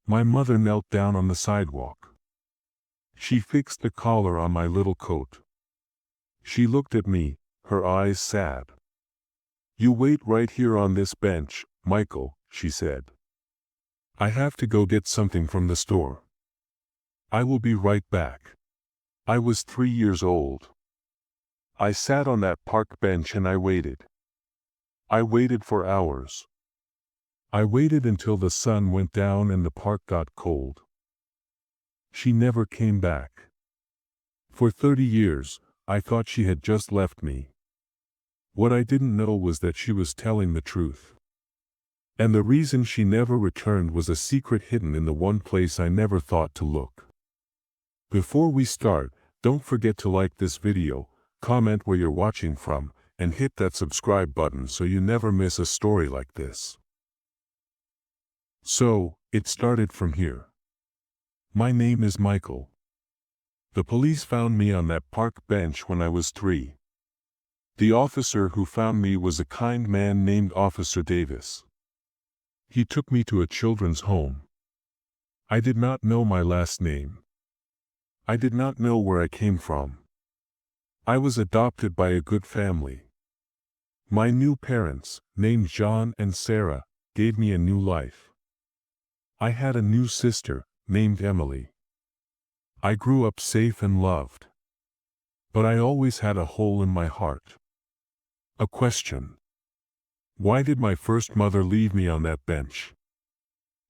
My mother knelt down on the sidewalk. She fixed the collar on my little coat. She looked at me, her eyes sad. "You wait right here on this bench, Michael," she said. "I have to go get something from the store. I will be right back." I was 3 years old. I sat on that park bench and I waited. I waited for hours. I waited until the sun went down and the park got cold. She never came back. For 30 years, I thought she had just left me. What I didn't know was that she was telling the truth. And the reason she never returned was a secret hidden in the one place I never thought to look. Before we start, don't forget to like this video, comment where you're watching from, and hit that subscribe button so you never miss a story like this. So, it started from here. My name is Michael. The police found me on that park bench when I was 3. The officer who found me was a kind man named Officer Davis. He took me to a children's home. I did not know my last name. I did not know where I came from. I was adopted by a good family. My new parents, named John and Sarah, gave me a new life. I had a new sister, named Emily. I grew up safe and loved. But I always had a hole in my heart. A question. Why did my first mother leave me on that bench?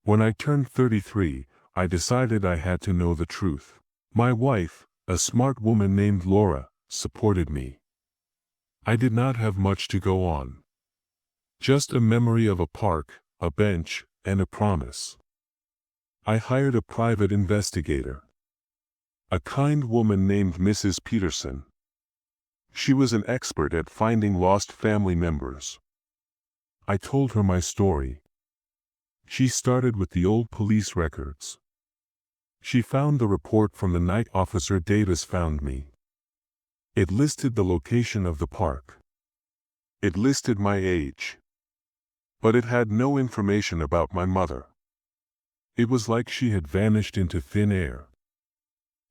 When I turned 33, I decided I had to know the truth. My wife, a smart woman named Laura, supported me. I did not have much to go on. Just a memory of a park, a bench, and a promise. I hired a private investigator. A kind woman named Mrs. Peterson. She was an expert at finding lost family members. I told her my story. She started with the old police records. She found the report from the night Officer Davis found me. It listed the location of the park. It listed my age. But it had no information about my mother. It was like she had vanished into thin air.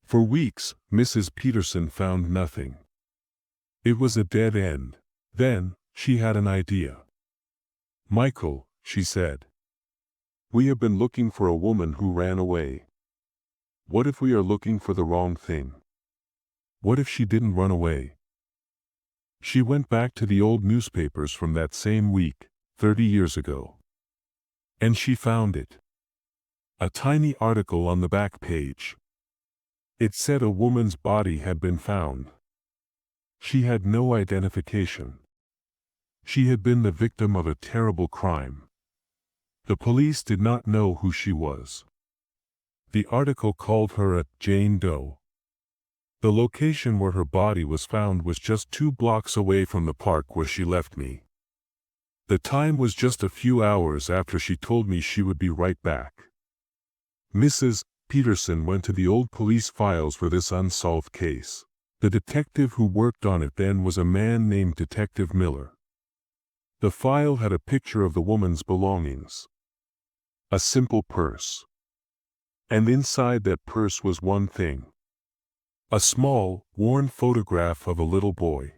For weeks, Mrs. Peterson found nothing. It was a dead end. Then, she had an idea. "Michael," she said, "we have been looking for a woman who ran away. What if we are looking for the wrong thing? What if she didn't run away?" She went back to the old newspapers from that same week, 30 years ago. And she found it. A tiny article on the back page. It said a woman's body had been found. She had no identification. She had been the victim of a terrible crime. The police did not know who she was. The article called her a Jane Doe. The location where her body was found was just 2 blocks away from the park where she left me. The time was just a few hours after she told me she would be right back. Mrs. Peterson went to the old police files for this unsolved case. The detective who worked on it then was a man named Detective Miller. The file had a picture of the woman's belongings. A simple purse. And inside that purse was one thing. A small, worn photograph of a little boy.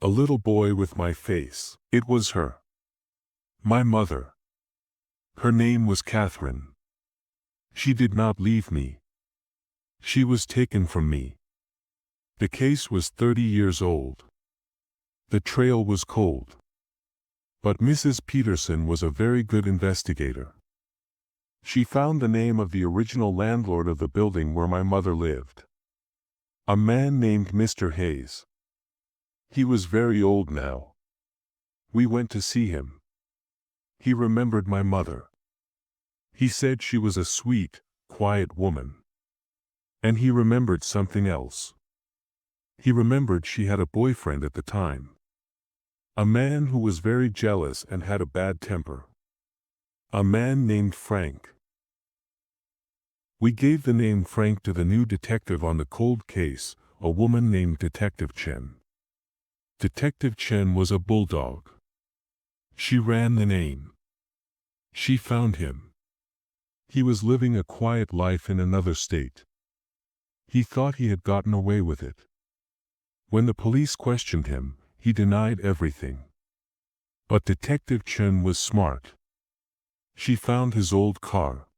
A little boy with my face. It was her. My mother. Her name was Catherine. She did not leave me. She was taken from me. The case was 30 years old. The trail was cold. But Mrs. Peterson was a very good investigator. She found the name of the original landlord of the building where my mother lived. A man named Mr. Hayes. He was very old now. We went to see him. He remembered my mother. He said she was a sweet, quiet woman. And he remembered something else. He remembered she had a boyfriend at the time. A man who was very jealous and had a bad temper. A man named Frank. We gave the name Frank to the new detective on the cold case, a woman named Detective Chen. Detective Chen was a bulldog. She ran the name. She found him. He was living a quiet life in another state. He thought he had gotten away with it. When the police questioned him, he denied everything. But Detective Chen was smart. She found his old car.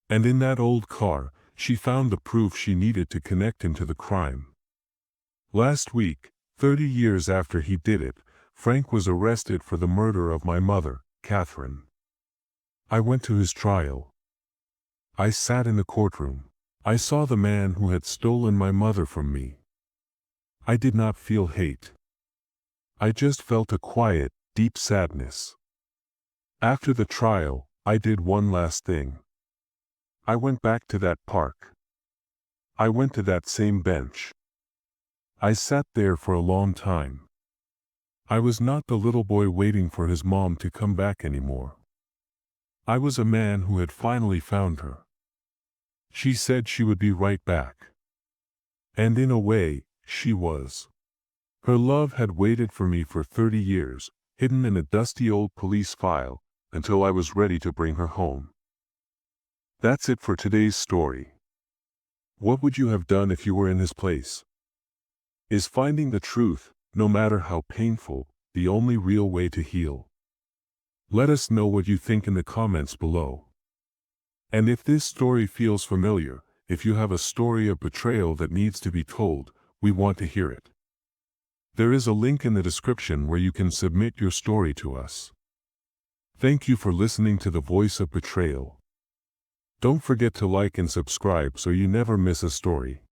And in that old car, she found the proof she needed to connect him to the crime. Last week, 30 years after he did it, Frank was arrested for the murder of my mother, Catherine. I went to his trial. I sat in the courtroom. I saw the man who had stolen my mother from me. I did not feel hate. I just felt a quiet, deep sadness. After the trial, I did one last thing. I went back to that park. I went to that same bench. I sat there for a long time. I was not the little boy waiting for his mom to come back anymore. I was a man who had finally found her. She said she would be right back. And in a way, she was. Her love had waited for me for 30 years, hidden in a dusty old police file, until I was ready to bring her home. That's it for today's story. What would you have done if you were in his place? Is finding the truth, no matter how painful, the only real way to heal? Let us know what you think in the comments below. And if this story feels familiar, if you have a story of betrayal that needs to be told, we want to hear it. There is a link in the description where you can submit your story to us. Thank you for listening to The Voice of Betrayal. Don't forget to like and subscribe so you never miss a story.